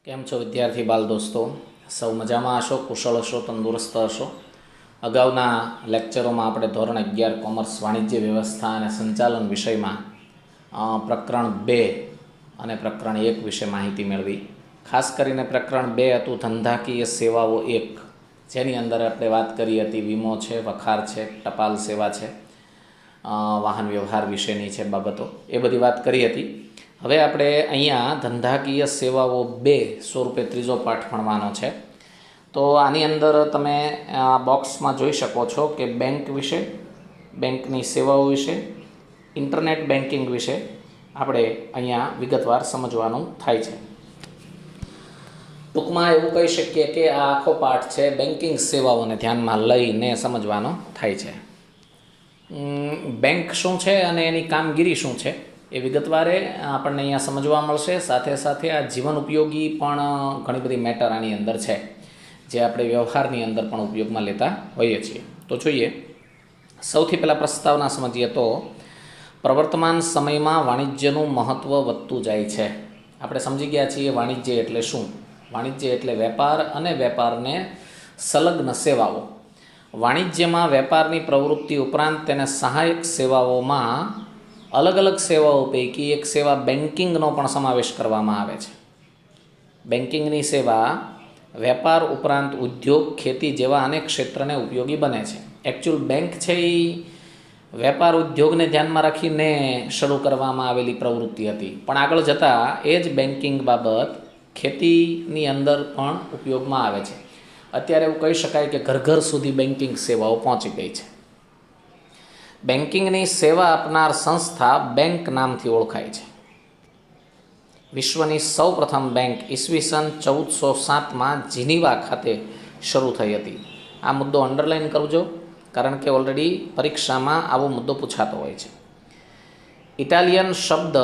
કેમ છો વિદ્યાર્થી બાલ દોસ્તો? સૌ મજામાં હશો, કુશળ હશો, તંદુરસ્ત હશો. અગાઉના લેક્ચરોમાં આપણે ધોરણ 11 કોમર્સ વાણિજ્ય વ્યવસ્થા અને સંચાલન વિષયમાં પ્રકરણ 2 અને પ્રકરણ 1 વિશે માહિતી મેળવી. ખાસ કરીને પ્રકરણ 2 હતું ધંધાકીય સેવાઓ 1, જેની અંદર આપણે વાત કરી હતી વીમો છે, વખાર છે, ટપાલ સેવા છે, વાહન વ્યવહાર વિશેની છે બાબતો, એ બધી વાત કરી હતી. હવે આપણે અહીંયા ધંધાકીય સેવાઓ 2 સ્વરૂપે ત્રીજો પાઠ ભણવાનો છે. તો આની અંદર તમે આ બોક્સમાં જોઈ શકો છો કે બેંક વિશે, બેંકની સેવાઓ વિશે, ઇન્ટરનેટ બેન્કિંગ વિશે આપણે અહીંયા વિગતવાર સમજવાનું થાય છે. ટૂંકમાં એવું કહી શકીએ કે આ આખો પાઠ છે બેન્કિંગ સેવાઓને ધ્યાનમાં લઈને સમજવાનો થાય છે. બેંક શું છે અને એની કામગીરી શું છે એ વિગતવારે આપણને અહીંયા સમજવા મળશે. સાથે સાથે આ જીવન ઉપયોગી પણ ઘણી બધી મેટર આની અંદર છે, જે આપણે વ્યવહારની અંદર પણ ઉપયોગમાં લેતા હોઈએ છીએ. તો જોઈએ, સૌથી પહેલાં પ્રસ્તાવના સમજીએ તો પ્રવર્તમાન સમયમાં વાણિજ્યનું મહત્ત્વ વધતું જાય છે. આપણે સમજી ગયા છીએ વાણિજ્ય એટલે શું. વાણિજ્ય એટલે વેપાર અને વેપારને સંલગ્ન સેવાઓ. વાણિજ્યમાં વેપારની પ્રવૃત્તિ ઉપરાંત તેને સહાયક સેવાઓમાં અલગ અલગ સેવાઓ પૈકી એક સેવા બેન્કિંગનો પણ સમાવેશ કરવામાં આવે છે. બેન્કિંગની સેવા વેપાર ઉપરાંત ઉદ્યોગ, ખેતી જેવા અનેક ક્ષેત્રને ઉપયોગી બને છે. એકચ્યુઅલ બેંક છે એ વેપાર ઉદ્યોગને ધ્યાનમાં રાખીને શરૂ કરવામાં આવેલી પ્રવૃત્તિ હતી, પણ આગળ જતાં એ જ બેન્કિંગ બાબત ખેતીની અંદર પણ ઉપયોગમાં આવે છે. અત્યારે એવું કહી શકાય કે ઘર ઘર સુધી બેન્કિંગ સેવાઓ પહોંચી ગઈ છે. બેન્કિંગની સેવા આપનાર સંસ્થા બેંક નામથી ઓળખાય છે. વિશ્વની સૌપ્રથમ બેંક ઈસવીસન 1407માં જીનીવા ખાતે શરૂ થઈ હતી. આ મુદ્દો અંડરલાઇન કરજો, કારણ કે ઓલરેડી પરીક્ષામાં આવો મુદ્દો પૂછાતો હોય છે. ઇટાલિયન શબ્દ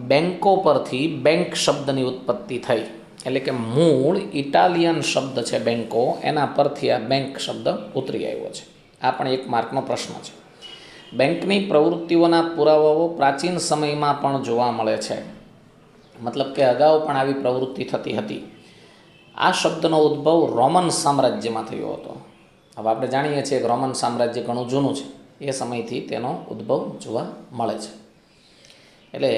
બેન્કો પરથી બેંક શબ્દની ઉત્પત્તિ થઈ, એટલે કે મૂળ ઇટાલિયન શબ્દ છે બેન્કો, એના પરથી આ બેંક શબ્દ ઉતરી આવ્યો છે. આ પણ એક માર્કનો પ્રશ્ન છે. બેંકની પ્રવૃત્તિઓના પુરાવાઓ પ્રાચીન સમયમાં પણ જોવા મળે છે. મતલબ કે અગાઉ પણ આવી પ્રવૃત્તિ થતી હતી. આ શબ્દનો ઉદ્ભવ રોમન સામ્રાજ્યમાં થયો હતો. હવે આપણે જાણીએ છીએ કે રોમન સામ્રાજ્ય ઘણું જૂનું છે, એ સમયથી તેનો ઉદ્ભવ જોવા મળે છે. એટલે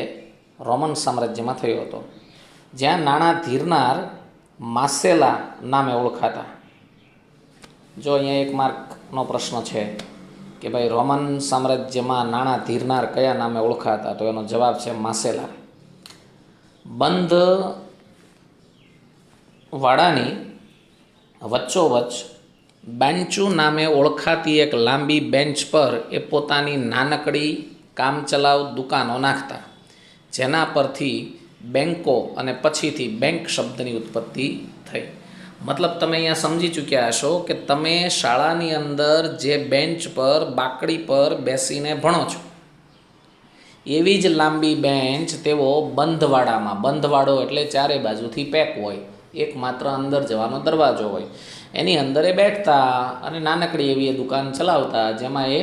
રોમન સામ્રાજ્યમાં થયો હતો, જ્યાં નાણાં ધીરનાર માસેલા નામે ઓળખાતા. જો અહીંયા એક માર્કનો પ્રશ્ન છે કે ભાઈ રોમન સામ્રાજ્યમાં નાણાં ધીરનાર કયા નામે ઓળખાતા, તો એનો જવાબ છે માસેલા. બંધ વાડાની વચ્ચોવચ્ચ બેન્ચુ નામે ઓળખાતી એક લાંબી બેન્ચ પર એ પોતાની નાનકડી કામચલાઉ દુકાનો નાખતા, જેના પરથી બેન્કો અને પછીથી બેંક શબ્દની ઉત્પત્તિ થઈ. મતલબ તમે અહીંયા સમજી ચૂક્યા હશો કે તમે શાળાની અંદર જે બેન્ચ પર બાકડી પર બેસીને ભણો છો, એવી જ લાંબી બેન્ચ તેઓ બંધવાડામાં, બંધવાડો એટલે ચારે બાજુથી પેક હોય, એક માત્ર અંદર જવાનો દરવાજો હોય, એની અંદર એ બેઠતા અને નાનકડી એવી એ દુકાન ચલાવતા, જેમાં એ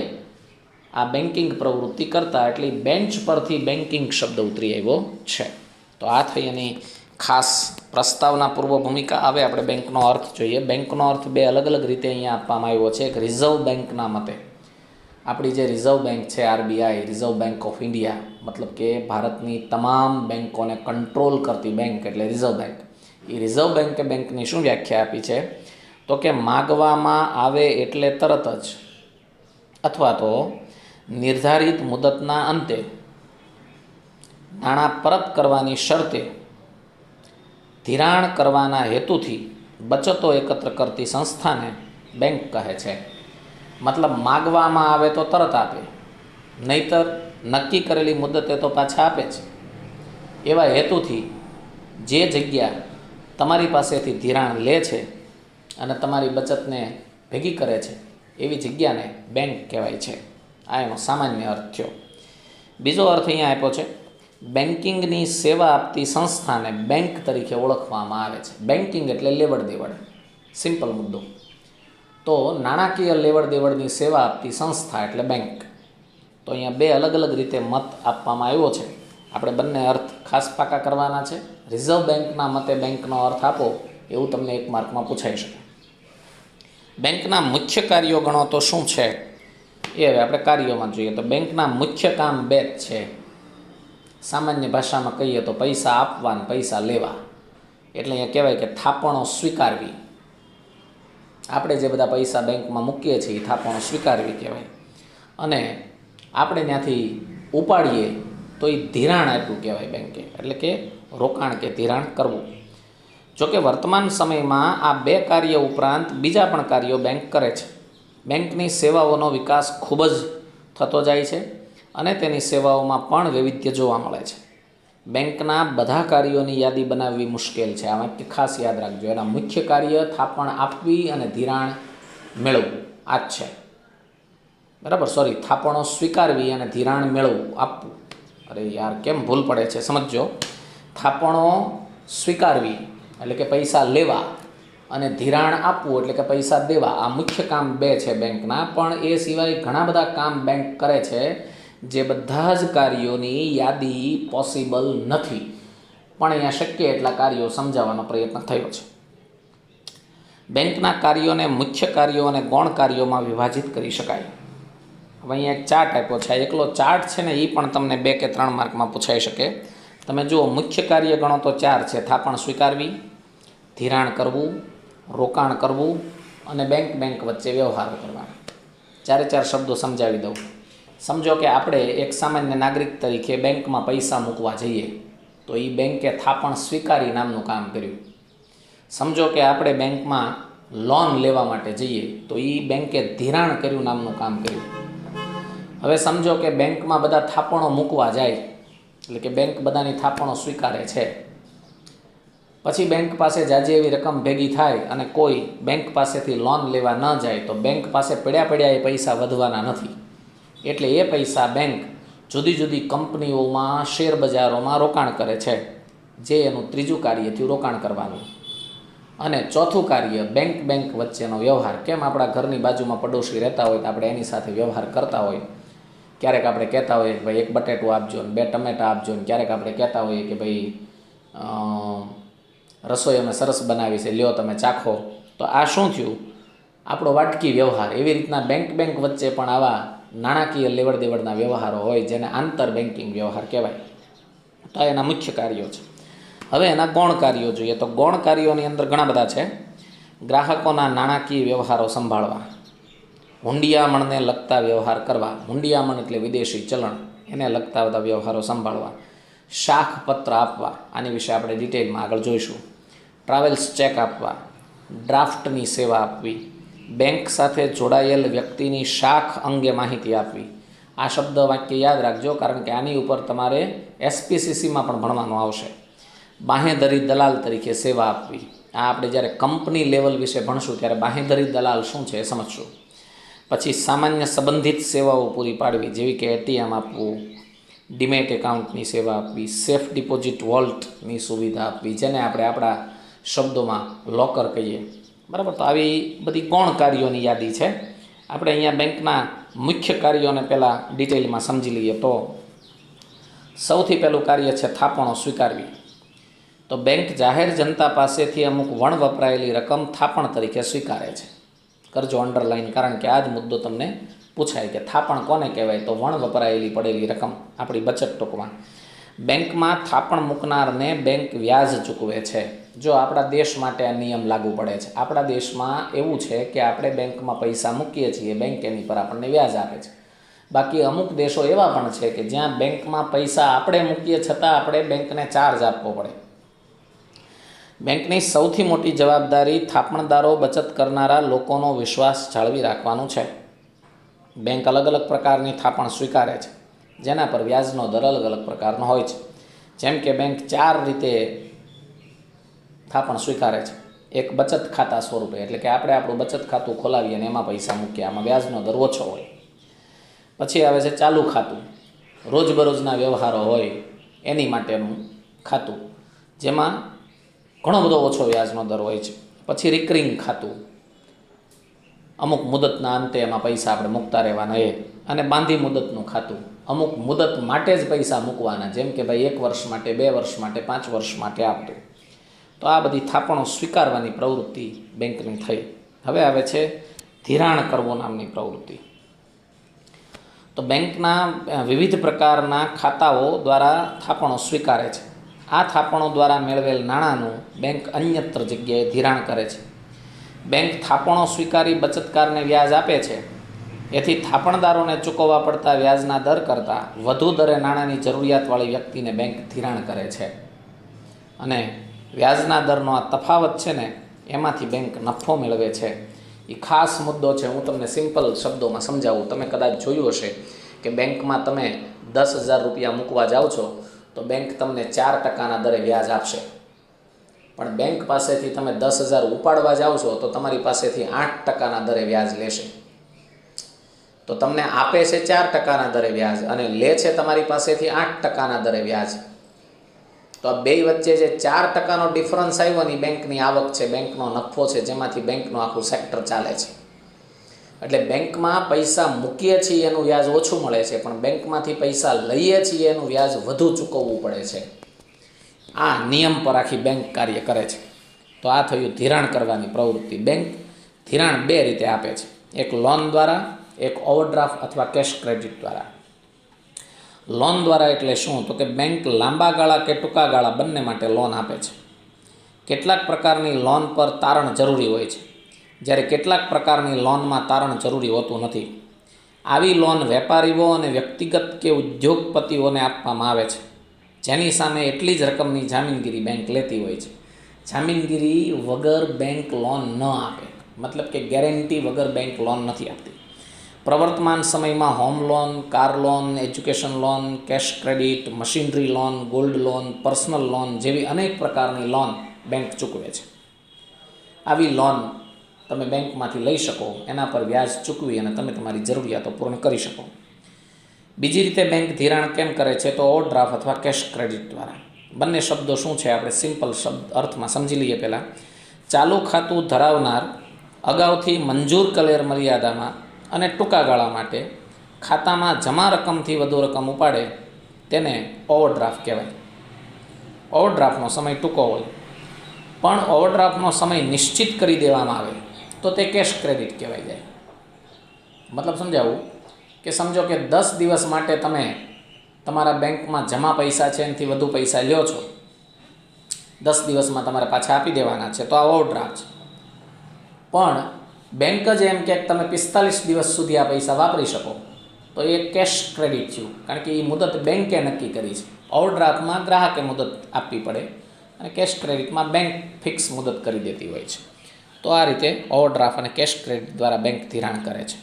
આ બેન્કિંગ પ્રવૃત્તિ કરતા. એટલે બેન્ચ પરથી બેન્કિંગ શબ્દ ઉતરી આવ્યો છે. તો આ થઈ એની ખાસ પ્રસ્તાવના પૂર્વ ભૂમિકા. હવે આપણે બેંકનો અર્થ જોઈએ. બેંકનો અર્થ બે અલગ અલગ રીતે અહીંયા આપવામાં આવ્યો છે. એક રિઝર્વ બેંકના મતે, આપણી જે રિઝર્વ બેંક છે RBI, reserve bank of India, મતલબ કે ભારતની તમામ બેંકોને કંટ્રોલ કરતી બેંક એટલે રિઝર્વ બેંક. એ રિઝર્વ બેંકે બેંકની શું વ્યાખ્યા આપી છે, તો કે માગવામાં આવે એટલે તરત જ અથવા તો નિર્ધારિત મુદતના અંતે નાણાં પરત કરવાની શરતે ધિરાણ કરવાના હેતુથી બચતો એકત્ર કરતી સંસ્થાને બેંક કહે છે. મતલબ માગવામાં આવે તો તરત આપે, નહીતર નક્કી કરેલી મુદતે તો પાછા આપે જ. એવા હેતુથી જે જગ્યા તમારી પાસેથી ધિરાણ લે છે અને તમારી બચતને ભેગી કરે છે, એવી જગ્યાને બેંક કહેવાય છે. આ એનો સામાન્ય અર્થ થયો. બીજો અર્થ અહીંયા આપ્યો છે, બેન્કિંગની સેવા આપતી સંસ્થાને બેંક તરીકે ઓળખવામાં આવે છે. બેન્કિંગ એટલે લેવડ દેવડ, સિમ્પલ મુદ્દો. તો નાણાકીય લેવડ દેવડની સેવા આપતી સંસ્થા એટલે બેંક. તો અહીંયા બે અલગ અલગ રીતે મત આપવામાં આવ્યો છે. આપણે બંને અર્થ ખાસ પાકા કરવાના છે. રિઝર્વ બેંકના મતે બેંકનો અર્થ આપો એવું તમને 1 માર્કમાં પૂછાઈ શકે. બેંકના મુખ્ય કાર્યો ગણો તો શું છે એ હવે આપણે કાર્યોમાં જોઈએ તો બેંકના મુખ્ય કામ 2 જ છે. સામાન્ય ભાષામાં કહીએ તો પૈસા આપવા અને પૈસા લેવા. એટલે અહીંયા કહેવાય કે થાપણો સ્વીકારવી. આપણે જે બધા પૈસા બેંકમાં મૂકીએ છીએ એ થાપણો સ્વીકારવી કહેવાય. અને આપણે ત્યાંથી ઉપાડીએ તો એ ધિરાણ આપ્યું કહેવાય બેંકે, એટલે કે રોકાણ કે ધિરાણ કરવું. જોકે વર્તમાન સમયમાં આ 2 કાર્ય ઉપરાંત બીજા પણ કાર્યો બેંક કરે છે. બેંકની સેવાઓનો વિકાસ ખૂબ જ થતો જાય છે અને તેની સેવાઓમાં પણ વૈવિધ્ય જોવા મળે છે. બેંકના બધા કાર્યોની યાદી બનાવવી મુશ્કેલ છે. આ વાક્ય ખાસ યાદ રાખજો. એના મુખ્ય કાર્ય થાપણ આપવી અને ધિરાણ મેળવવું આ જ છે. બરાબર, સોરી, થાપણો સ્વીકારવી અને ધિરાણ મેળવવું, આપવું. અરે યાર, કેમ ભૂલ પડે છે, સમજો. થાપણો સ્વીકારવી એટલે કે પૈસા લેવા અને ધિરાણ આપવું એટલે કે પૈસા દેવા. આ મુખ્ય કામ 2 છે બેંકના. પણ એ સિવાય ઘણા બધા કામ બેંક કરે છે જે બધા જ કાર્યોની યાદી પોસિબલ નથી. પણ અહીંયા શક્ય એટલા કાર્યો સમજાવવાનો પ્રયત્ન થયો છે. બેંકના કાર્યોને મુખ્ય કાર્યો અને ગૌણ કાર્યોમાં વિભાજિત કરી શકાય. હવે અહીંયા એક ચાર્ટ આપ્યો છે. એકલો ચાર્ટ છે ને એ પણ તમને 2 કે 3 માર્કમાં પૂછાઈ શકે. તમે જુઓ, મુખ્ય કાર્ય ગણો તો 4 છે. થાપણ સ્વીકારવી, ધિરાણ કરવું, રોકાણ કરવું અને બેંક વચ્ચે વ્યવહારો કરવા. 4 શબ્દો સમજાવી દઉં. સમજો કે આપણે એક સામાન્ય નાગરિક તરીકે બેંકમાં પૈસા મૂકવા જઈએ તો એ બેંકે થાપણ સ્વીકારી નામનું કામ કર્યું. સમજો કે આપણે બેંકમાં લોન લેવા માટે જઈએ તો એ બેંકે ધિરાણ કર્યું નામનું કામ કર્યું. હવે સમજો કે બેંકમાં બધા થાપણો મૂકવા જાય, એટલે કે બેંક બધાની થાપણો સ્વીકારે છે. પછી બેંક પાસે જાજી એવી રકમ ભેગી થાય અને કોઈ બેંક પાસેથી લોન લેવા ન જાય તો બેંક પાસે પડ્યા એ પૈસા વધવાના નથી. એટલે એ પૈસા બેંક જુદી જુદી કંપનીઓમાં, શેર બજારોમાં રોકાણ કરે છે, જે એનું 3જું કાર્ય થયું રોકાણ કરવાનું. અને 4થું કાર્ય બેંક વચ્ચેનો વ્યવહાર. કેમ આપણા ઘરની બાજુમાં પડોશી રહેતા હોય તો આપણે એની સાથે વ્યવહાર કરતા હોય. ક્યારેક આપણે કહેતા હોઈએ કે ભાઈ 1 બટેટું આપજો ને 2 ટમેટા આપજો ને ક્યારેક આપણે કહેતા હોઈએ કે ભાઈ રસોઈ અમે સરસ બનાવી છે, લ્યો તમે ચાખો. તો આ શું થયું? આપણો વાટકી વ્યવહાર. એવી રીતના બેંક વચ્ચે પણ આવા નાણાકીય લેવડ દેવડના વ્યવહારો હોય જેને આંતર બેન્કિંગ વ્યવહાર કહેવાય. તો એના મુખ્ય કાર્યો છે. હવે એના ગૌણ કાર્યો જોઈએ તો ગૌણ કાર્યોની અંદર ઘણા બધા છે. ગ્રાહકોના નાણાકીય વ્યવહારો સંભાળવા, હુંડિયામણને લગતા વ્યવહાર કરવા. હુંડિયામણ એટલે વિદેશી ચલણ, એને લગતા બધા વ્યવહારો સંભાળવા. શાખ પત્ર આપવા, આની વિશે આપણે ડિટેલમાં આગળ જોઈશું. ટ્રાવેલ્સ ચેક આપવા, ડ્રાફ્ટની સેવા આપવી, બેંક સાથે જોડાયેલ વ્યક્તિની શાખ અંગે માહિતી આપવી. આ શબ્દ વાક્ય યાદ રાખજો, કારણ કે આની ઉપર તમારે SPCCમાં પણ ભણવાનું આવશે. બાંહેધરી દલાલ તરીકે સેવા આપવી. આ આપણે જ્યારે કંપની લેવલ વિશે ભણશું ત્યારે બાંહેધરી દલાલ શું છે એ સમજશું. પછી સામાન્ય સંબંધિત સેવાઓ પૂરી પાડવી, જેવી કે ATM આપવું, ડીમેટ એકાઉન્ટની સેવા આપવી, સેફ ડિપોઝિટ વોલ્ટની સુવિધા આપવી, જેને આપણે આપણા શબ્દોમાં લોકર કહીએ. બરાબર, તો આવી બધી ગૌણ કાર્યોની યાદી છે. આપણે અહીંયા બેંકના મુખ્ય કાર્યોને પહેલાં ડિટેલમાં સમજી લઈએ તો સૌથી પહેલું કાર્ય છે થાપણો સ્વીકારવી. તો બેંક જાહેર જનતા પાસેથી અમુક વણ વપરાયેલી રકમ થાપણ તરીકે સ્વીકારે છે. કરજો અંડરલાઈન, કારણ કે આ જ મુદ્દો તમને પૂછાય કે થાપણ કોને કહેવાય? તો વણ વપરાયેલી પડેલી રકમ, આપણી બચત ટૂંકમાં. બેંકમાં થાપણ મૂકનારને બેંક વ્યાજ ચૂકવે છે. જો આપણા દેશ માટે આ નિયમ લાગુ પડે છે. આપણા દેશમાં એવું છે કે આપણે બેંકમાં પૈસા મૂકીએ છીએ, બેંક એની પર આપણને વ્યાજ આપે છે. બાકી અમુક દેશો એવા પણ છે કે જ્યાં બેંકમાં પૈસા આપણે મૂકીએ છતાં આપણે બેંકને ચાર્જ આપવો પડે. બેંકની સૌથી મોટી જવાબદારી થાપણદારો, બચત કરનારા લોકોનો વિશ્વાસ જાળવી રાખવાનું છે. બેંક અલગ અલગ પ્રકારની થાપણ સ્વીકારે છે, જેના પર વ્યાજનો દર અલગ અલગ પ્રકારનો હોય છે. જેમ કે બેંક 4 રીતે થાપણ સ્વીકારે છે. એક બચત ખાતા સ્વરૂપે, એટલે કે આપણે આપણું બચત ખાતું ખોલાવીએ અને એમાં પૈસા મૂકીએ, આમાં વ્યાજનો દર ઓછો હોય. પછી આવે છે ચાલુ ખાતું, રોજબરોજના વ્યવહારો હોય એની માટેનું ખાતું, જેમાં ઘણો બધો ઓછો વ્યાજનો દર હોય છે. પછી રિકરિંગ ખાતું, અમુક મુદતના અંતે એમાં પૈસા આપણે મૂકતા રહેવાના એ. અને બાંધી મુદતનું ખાતું, અમુક મુદત માટે જ પૈસા મૂકવાના, જેમ કે ભાઈ 1 વર્ષ માટે, 2 વર્ષ માટે, 5 વર્ષ માટે આપતું. તો આ બધી થાપણો સ્વીકારવાની પ્રવૃત્તિ બેંકની થઈ. હવે આવે છે ધિરાણ કરવો નામની પ્રવૃત્તિ. તો બેંકના વિવિધ પ્રકારના ખાતાઓ દ્વારા થાપણો સ્વીકારે છે. આ થાપણો દ્વારા મેળવેલ નાણાંનું બેંક અન્યત્ર જગ્યાએ ધિરાણ કરે છે. બેંક થાપણો સ્વીકારી બચતકારને વ્યાજ આપે છે. એથી થાપણદારોને ચૂકવવા પડતા વ્યાજના દર કરતાં વધુ દરે નાણાંની જરૂરિયાતવાળી વ્યક્તિને બેંક ધિરાણ કરે છે. અને વ્યાજના દરનો આ તફાવત છે ને, એમાંથી બેંક નફો મેળવે છે. એ ખાસ મુદ્દો છે. હું તમને સિમ્પલ શબ્દોમાં સમજાવું. તમે કદાચ જોયું હશે કે બેંકમાં તમે 10,000 રૂપિયા મૂકવા જાઓ છો તો બેંક તમને 4% દરે વ્યાજ આપશે. પણ બેંક પાસેથી તમે 10,000 ઉપાડવા જાઓ છો તો તમારી પાસેથી 8% દરે વ્યાજ લેશે. તો તમને આપે છે 4% દરે વ્યાજ અને લે છે તમારી પાસેથી 8% દરે વ્યાજ. તો આ બે વચ્ચે જે 4%નો ડિફરન્સ આવ્યો ને, બેંકની આવક છે, બેંકનો નફો છે, જેમાંથી બેંકનું આખું સેક્ટર ચાલે છે. એટલે બેંકમાં પૈસા મૂકીએ છીએ એનું વ્યાજ ઓછું મળે છે, પણ બેંકમાંથી પૈસા લઈએ છીએ એનું વ્યાજ વધુ ચૂકવવું પડે છે. આ નિયમ પર આખી બેંક કાર્ય કરે છે. તો આ થયું ધિરાણ કરવાની પ્રવૃત્તિ. બેંક ધિરાણ 2 રીતે આપે છે, એક લોન દ્વારા, એક ઓવરડ્રાફ્ટ અથવા કેશ ક્રેડિટ દ્વારા. લોન દ્વારા એટલે શું? તો કે બેંક લાંબા ગાળા કે ટૂંકા ગાળા બંને માટે લોન આપે છે. કેટલાક પ્રકારની લોન પર તારણ જરૂરી હોય છે, જ્યારે કેટલાક પ્રકારની લોનમાં તારણ જરૂરી હોતું નથી. આવી લોન વેપારીઓ અને વ્યક્તિગત કે ઉદ્યોગપતિઓને આપવામાં આવે છે, જેની સામે એટલી જ રકમની જામીનગીરી બેંક લેતી હોય છે. જામીનગીરી વગર બેંક લોન ન આપે, મતલબ કે ગેરંટી વગર બેંક લોન નથી આપતી. પ્રવર્તમાન સમયમાં home loan, car loan, education loan, cache credit, machinery loan, gold loan, personal loan જેવી અનેક પ્રકારની લોન બેંક ચૂકવે છે. આવી લોન તમે બેંકમાંથી લઈ શકો, એના પર વ્યાજ ચૂકવી અને તમે તમારી જરૂરિયાતો પૂર્ણ કરી શકો. બીજી રીતે બેંક ધિરાણ કેમ કરે છે? તો ઓવરડ્રાફ્ટ અથવા કેશ ક્રેડિટ દ્વારા. બંને શબ્દો શું છે આપણે સિમ્પલ શબ્દ અર્થમાં સમજી લઈએ. પહેલાં, ચાલુ ખાતું ધરાવનાર અગાઉથી મંજૂર કરેલ મર્યાદામાં અને ટૂંકા ગાળા માટે ખાતામાં જમા રકમથી વધુ રકમ ઉપાડે તેને ઓવરડ્રાફ્ટ કહેવાય. ઓવરડ્રાફ્ટનો સમય ટૂંકો હોય પણ ઓવરડ્રાફ્ટનો સમય નિશ્ચિત કરી દેવામાં આવે તો તે કેશ ક્રેડિટ કહેવાય જાય. મતલબ સમજાવું કે સમજો કે 10 દિવસ માટે તમે તમારા બેંકમાં જમા પૈસા છે એનાથી વધુ પૈસા લ્યો છો, 10 દિવસમાં તમારે પાછા આપી દેવાના છે, તો આ ઓવરડ્રાફ્ટ છે. પણ બેંક જ એમ કે તમે 45 દિવસ સુધી આ પૈસા વાપરી શકો, તો એ કેશ ક્રેડિટ થયું, કારણ કે એ મુદત બેંકે નક્કી કરી છે. ઓવરડ્રાફ્ટમાં ગ્રાહકે મુદત આપવી પડે અને કેશ ક્રેડિટમાં બેંક ફિક્સ મુદત કરી દેતી હોય છે. તો આ રીતે ઓવરડ્રાફ્ટ અને કેશ ક્રેડિટ દ્વારા બેંક ધિરાણ કરે છે.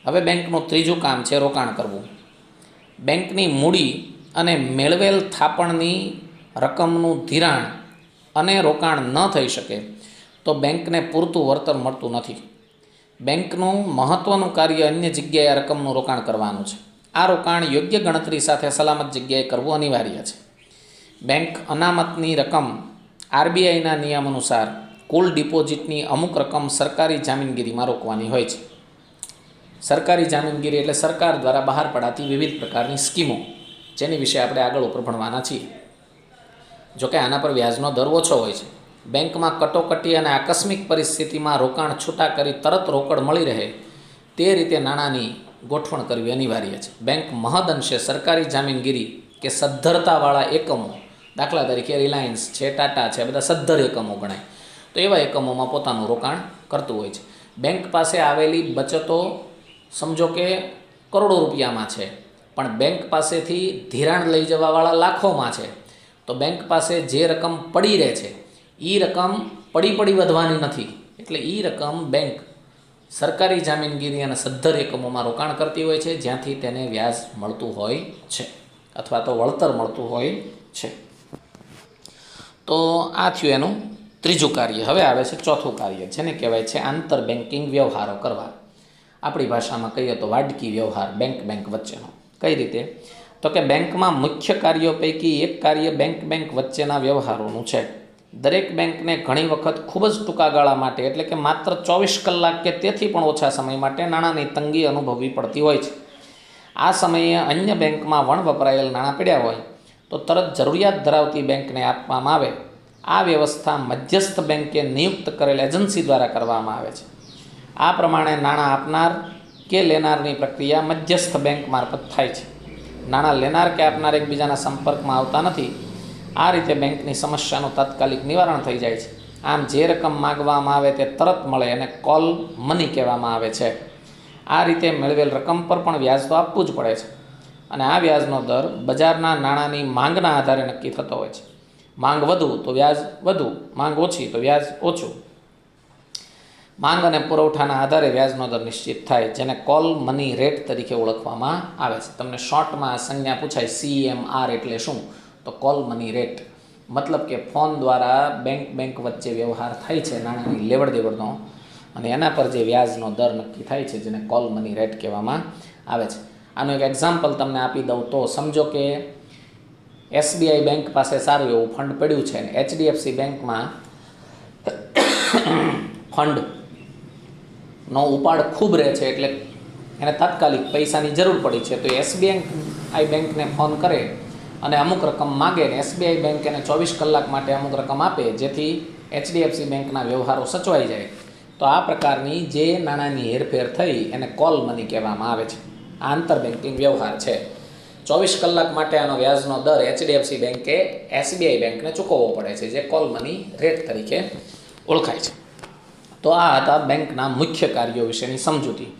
હવે બેંકનું ત્રીજું કામ છે રોકાણ કરવું. બેંકની મૂડી અને મેળવેલ થાપણની રકમનું ધિરાણ અને રોકાણ ન થઈ શકે તો બેંકને પૂરતું વળતર મળતું નથી. બેંકનું મહત્ત્વનું કાર્ય અન્ય જગ્યાએ આ રકમનું રોકાણ કરવાનું છે. આ રોકાણ યોગ્ય ગણતરી સાથે સલામત જગ્યાએ કરવું અનિવાર્ય છે. બેંક અનામતની રકમ આરબીઆઈના નિયમ અનુસાર કુલ ડિપોઝિટની અમુક રકમ સરકારી જામીનગીરીમાં રોકવાની હોય છે. સરકારી જામીનગીરી એટલે સરકાર દ્વારા બહાર પડાતી વિવિધ પ્રકારની સ્કીમો, જેની વિશે આપણે આગળ ઉપર ભણવાના છીએ. જોકે આના પર વ્યાજનો દર ઓછો હોય છે. બેંકમાં કટોકટી અને આકસ્મિક પરિસ્થિતિમાં રોકાણ છૂટા કરી તરત રોકડ મળી રહે તે રીતે નાણાંની ગોઠવણ કરવી અનિવાર્ય છે. બેંક મહદઅંશે સરકારી જામીનગીરી કે સદ્ધરતાવાળા એકમો, દાખલા તરીકે રિલાયન્સ છે, ટાટા છે, બધા સદ્ધર એકમો ગણાય, તો એવા એકમોમાં પોતાનું રોકાણ કરતું હોય છે. બેંક પાસે આવેલી બચતો સમજો કે કરોડો રૂપિયામાં છે, પણ બેંક પાસેથી ધિરાણ લઈ જવાવાળા લાખોમાં છે. તો બેંક પાસે જે રકમ પડી રહે છે એ રકમ પડી વધવાની નથી. એટલે એ રકમ બેંક સરકારી જામીનગીરી અને સદ્ધર એકમોમાં રોકાણ કરતી હોય છે, જ્યાંથી તેને વ્યાજ મળતું હોય છે અથવા તો વળતર મળતું હોય છે. તો આ થયું એનું ત્રીજું કાર્ય. હવે આવે છે ચોથું કાર્ય, જેને કહેવાય છે આંતર બેન્કિંગ વ્યવહારો કરવા. આપણી ભાષામાં કહીએ તો વાડકી વ્યવહાર બેંક વચ્ચેનો. કઈ રીતે? તો કે બેંકમાં મુખ્ય કાર્યો પૈકી એક કાર્ય બેંક વચ્ચેના વ્યવહારોનું છે. દરેક બેંકને ઘણી વખત ખૂબ જ ટૂંકા ગાળા માટે એટલે કે માત્ર 24 કલાક કે તેથી પણ ઓછા સમય માટે નાણાંની તંગી અનુભવવી પડતી હોય છે. આ સમયે અન્ય બેંકમાં વણ વપરાયેલ નાણાં પડ્યા હોય તો તરત જરૂરિયાત ધરાવતી બેંકને આપવામાં આવે. આ વ્યવસ્થા મધ્યસ્થ બેંકે નિયુક્ત કરેલ એજન્સી દ્વારા કરવામાં આવે છે. આ પ્રમાણે નાણાં આપનાર કે લેનારની પ્રક્રિયા મધ્યસ્થ બેંક મારફત થાય છે. નાણાં લેનાર કે આપનાર એકબીજાના સંપર્કમાં આવતા નથી. આ રીતે બેંકની સમસ્યાનું તાત્કાલિક નિવારણ થઈ જાય છે. આમ જે રકમ માગવામાં આવે તે તરત મળે અને કોલ મની કહેવામાં આવે છે. આ રીતે મેળવેલ રકમ પર પણ વ્યાજ તો આપવું જ પડે છે અને આ વ્યાજનો દર બજારના નાણાંની માંગના આધારે નક્કી થતો હોય છે. માંગ વધુ તો વ્યાજ વધુ, માંગ ઓછી તો વ્યાજ ઓછું. માંગ અને પુરવઠાના આધારે વ્યાજનો દર નિશ્ચિત થાય, જેને કોલ મની રેટ તરીકે ઓળખવામાં આવે છે. તમને શોર્ટમાં આ સંજ્ઞા પૂછાય CMR એટલે શું? તો કોલ મની રેટ. મતલબ કે ફોન દ્વારા બેંક વચ્ચે વ્યવહાર થાય છે નાણાંની લેવડ દેવડનો, અને એના પર જે વ્યાજનો દર નક્કી થાય છે જેને કોલ મની રેટ કહેવામાં આવે છે. આનું એક એક્ઝામ્પલ તમને આપી દઉં તો સમજો કે SBI બેંક પાસે સારું એવું ફંડ પડ્યું છે અને HDFC બેંકમાં ફંડનો ઉપાડ ખૂબ રહે છે, એટલે એને તાત્કાલિક પૈસાની જરૂર પડી છે. તો SBI બેંકને ફોન કરે અને અમુક રકમ માગે ને SBI બેંક એને 24 કલાક માટે અમુક રકમ આપે, જેથી HDFC બેંકના વ્યવહારો સચવાઈ જાય. તો આ પ્રકારની જે નાણાંની હેરફેર થઈ એને કોલ મની કહેવામાં આવે છે. આ આંતર બેન્કિંગ વ્યવહાર છે. 24 કલાક માટે આનો વ્યાજનો દર HDFC બેંકે SBI બેંકને ચૂકવવો પડે છે, જે કોલ મની રેટ તરીકે ઓળખાય છે. તો આ હતા બેંકના મુખ્ય કાર્યો વિશેની સમજૂતી.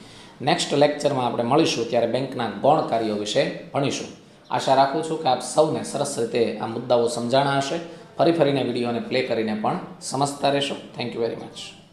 નેક્સ્ટ લેક્ચરમાં આપણે મળીશું ત્યારે બેંકના ગૌણ કાર્યો વિશે ભણીશું. આશા રાખું છું કે આપ સૌને સરસ રીતે આ મુદ્દાઓ સમજાણા હશે. ફરીને વિડીયોને પ્લે કરીને પણ સમજતા રહેશો. Thank you very much.